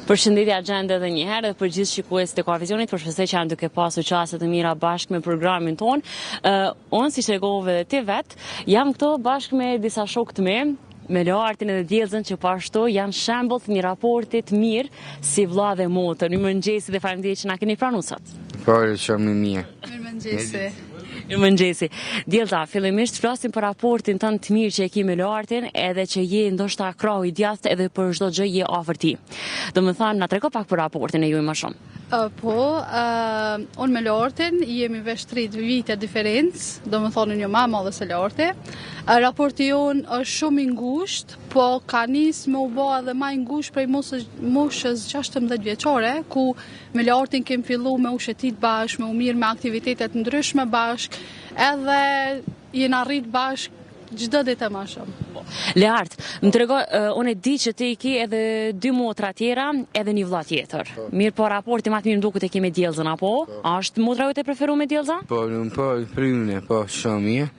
Përshëndetje Agenda edhe një herë dhe për gjithë shikuesit e Koavizionit, përshpresoj që janë duke pasur çaste të mira bashkë me programin ton. Unë, si shregove dhe ti vet, jam këto bashkë me disa shokë të mi, me Leartin edhe Djellzën që pashtu janë shembull të një raporti të mirë si vëlla dhe motër. Mirëmëngjesi dhe faleminderit që na keni pranuar sot. Po, shumë mirë. Mirëmëngjesi. Mirëmëngjesi. Djellza, fillimisht flasim për raportin tënd të mirë që e ke me Leartin, edhe që je ndoshta krahu i djathtë edhe për çdo gjë je afër ti. Domethënë, na trego pak për raportin e juaj më shumë. Unë me Leartin jemi veç 3 vite diferencë, domethënë një më madhe se Learti. Raporti jonë është shumë i ngushtë, po ka nisë me u bë edhe më i ngushtë prej moshës 16 vjeçare, ku me Leartin kemi filluar me u shëtit bashkë, me u mirë me aktivitetet ndryshme bashkë, edhe jena arrit bashkë çdo ditë më shumë. Leart, më trego, unë e di që ti i ke edhe 2 motra tjera, edhe një vëlla tjetër. Mirë, po raporti më të mirë më duket e ke me Djellzën, apo? A është motra jote e preferuar me Djellza? Po, për unë, po, shumë mirë.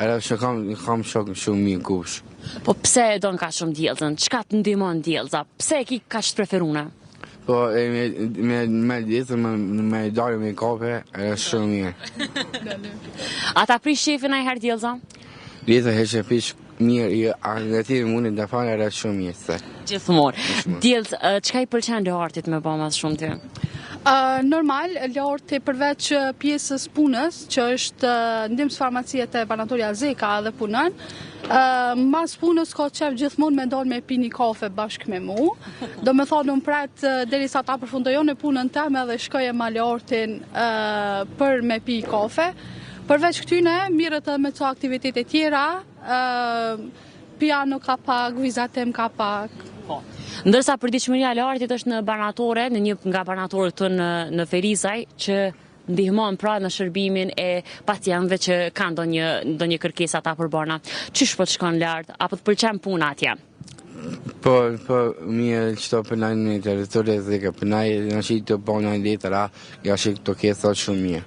Edhe që kam shok shumë mirë kush. Po pse e don kaq shumë Djellzën? Çka të ndihmon Djellza? Pse e ke kaq të preferuar? Po, me Djellzën me dalë me kafe, edhe shumë mirë. A ta prish shefin ai herë Djellza? Djellza heqë pish mirë, negativë mundin të falë edhe shumë mirë se. Gjithmonë. Djellz, çka i pëlqen Leartit me bë më shumë ty? Normal, Learti përveç pjesës punës, që është ndihmës farmacie te Banatori Alzeka dhe punon, mas punës ka qef gjithmonë me dalë me pi një kafe bashkë me mu. Do me thonë unë pret derisa ta përfundojon e punën teme dhe shkoje ma Leartin për me pi kafe. Përveç këtyne, mirët edhe me të aktivitete tjera, piano ka pak, vizatem ka pak. Ndërsa përditshmëria e Leartit është në banatore, në një nga banatorët të në Ferizaj, që ndihmon pra në shërbimin e pacientëve që kanë ndonjë kërkesë ata përbana. Çish po të shkon Leart, apo të pëlqen puna atje? Po, mirë që të përnaj në teritori dhe ka përnaj në që të përnaj letëra, ja që të kesa shumë mirë.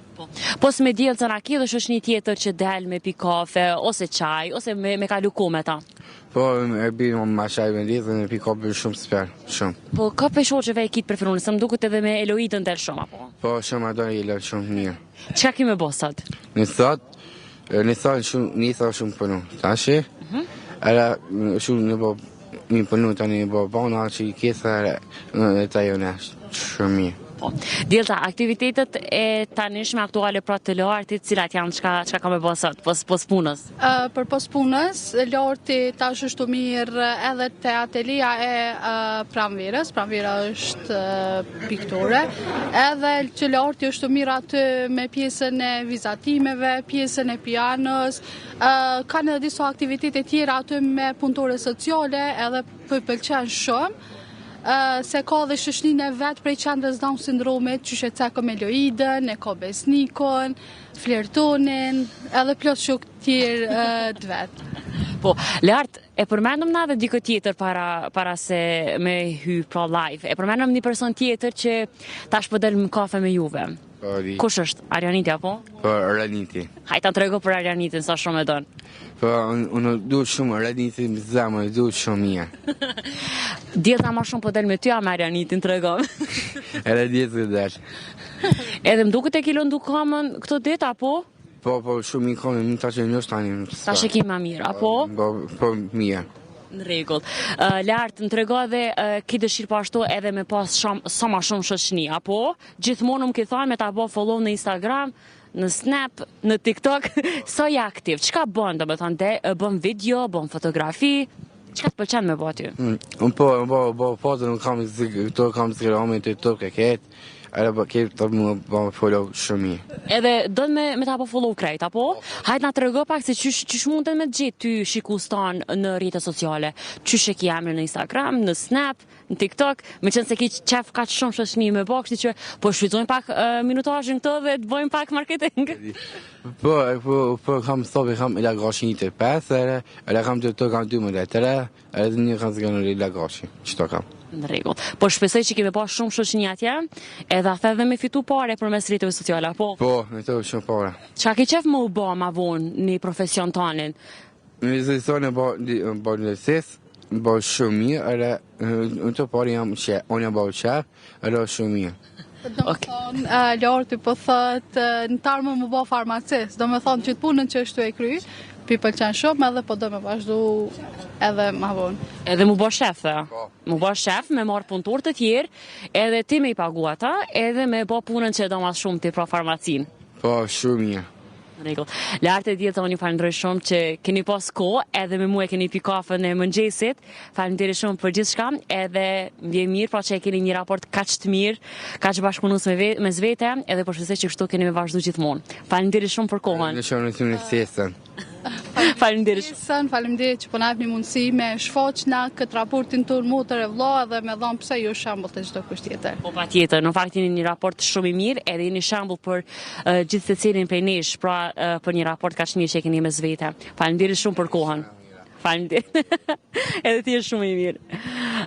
Po s'me Djellzën a ke dhe është një tjetër që del me pi kafe, ose çaj, ose me kalu kohë me ta? Po, e bimë ma shaj me Djellzën e pi kafe shumë sper, shumë. Po, ka për shoqeve e kitë preferuar, se më duket edhe me Eloidën del shumë, apo? Po, shumë ato e lë shumë mirë. Çka ke me bo sot? Në sot shumë përnu. Tashi, edhe shumë në bo mi përnu të një bo bona që i kesa e ta jone shumë mirë. Djellza, aktivitetet e tanishme aktuale pra të Leartit, cilat janë çka ka me bo sot, pos punës? Për pos punës, Learti tash është mirë edhe te atelia e Pranverës. Pranvera është piktore. Edhe që Learti është mirë aty me pjesën e vizatimeve, pjesën e pianos. Kanë edhe disa aktivitete tjera aty me punëtore sociale, edhe pëlqen shumë. Se ka dhe shëshnin e vetë prej qendrës Down sindromit, që sheceko me Loidën, e ka Besnikon, Flertonin, edhe plot shok tjerë të vetë. Po, Leart, e përmendëm na dhe diko tjetër para se me hy pra live. E përmendëm një person tjetër që tash po del në kafe me juve. Kush është? Arjaniti apo? Po, Arjaniti. Hajta në trego për Arjanitin, sa shumë e donë. Po, unë duhet shumë Arjanitin më zemë, duhet shumë mirë. Djellza ma shumë po del me ty a me Arjanitin, trego. Edhe Djellza del. Edhe më duket e kilon du kamën këto ditë, apo? Po, shumë i kamën, më ta që njështë tani. Ta që ki ma mirë, apo? Po, mirë. Në rregull. Leart, më trego dhe ki dëshirë po ashtu edhe me pas sa ma shumë shoqëni, apo? Gjithmonë më ke thënë me ta bë follow në Instagram, në Snap, në TikTok, sa je aktiv? Çka bën, domethënë, bën video, bën fotografi? Çka të pëlqen me bë aty? Po, foto nuk kam Instagram, TikTok e ketë. Edhe po ke të më follow shumë mirë. Edhe do me ta po follow krejt, apo? Hajt na trego pak se çysh mundet me gjetë ty shikustan në rrjete sociale. Çysh e ke emrin në Instagram, në Snap, në TikTok, me qenë se ke qef kaq shumë shoqëni me bë, kështu që po shfrytëzojmë pak minutazhin këto dhe të bëjmë pak marketing. Po kam stopë, kam elagrashin të 5, edhe kam të kam 12 letëre, edhe një kam zgjanë elagrashin. Çto kam? Në rregull. Po shpresoj që kemi pas shumë shoqëni atje, edhe atë edhe me fitu pare përmes rrjeteve sociale, apo? Po, me të shumë pare. Çka ke qef më u bë ma vonë në profesion tonin? Në profesion bë në ses, bo shumë mirë, edhe në të pari jam që unë bo qef, edhe shumë mirë. Do me thonë, Lorti po thëtë në tarmë më bo farmacist, do me thonë që të punën që është të e kry, pi pëlqen shumë edhe po do me vazhdu edhe ma vonë. Edhe mu bo shef, dhe? Mu bo shef, me marë punëtor të tjerë, edhe ti me i pagu ata, edhe me bo punën që do mas shumë ti pra farmacin. Po, shumë mirë. Rregull. Lartë e djetë, unë ju falenderoj shumë që keni pas kohë, edhe me mua keni pi kafën e mëngjesit. Faleminderit shumë për gjithçka, edhe më vjen mirë pra që e keni një raport kaq të mirë, kaq bashkëpunues me zvete, edhe po shpresoj që kështu keni me vazhdu gjithmonë. Faleminderit shumë për kohën. Në shumë në të në thjesën. Faleminderit. Faleminderit që po na jepni mundësi me shfaq na këtë raportin tonë motër e vëlla dhe me dhënë pse ju shembull të çdo kusht tjetër. Po patjetër, në fakt jeni një raport shumë i mirë, edhe jeni shembull për gjithë secilin prej nesh, pra për një raport kaq mirë që keni me zvete. Faleminderit shumë për kohën. Faleminderit. Edhe ti je shumë i mirë.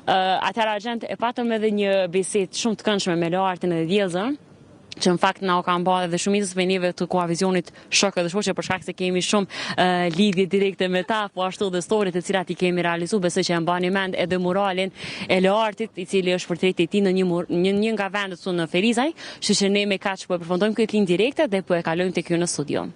Atëherë agent, e patëm edhe një bisedë shumë të këndshme me Lartin edhe Djellzën, që në fakt na u kanë bërë edhe shumicës me neve të Koavizionit shok edhe shoqe për shkak se kemi shumë lidhje direkte me ta, po ashtu dhe storit të cilat i kemi realizuar, besoj që e mbani mend edhe muralin e Lartit, i cili është portreti i tij në një nga vendet në Ferizaj, kështu që ne me kaq po e përfundojmë këtë linjë direkte dhe po e kalojmë tek ju në studio.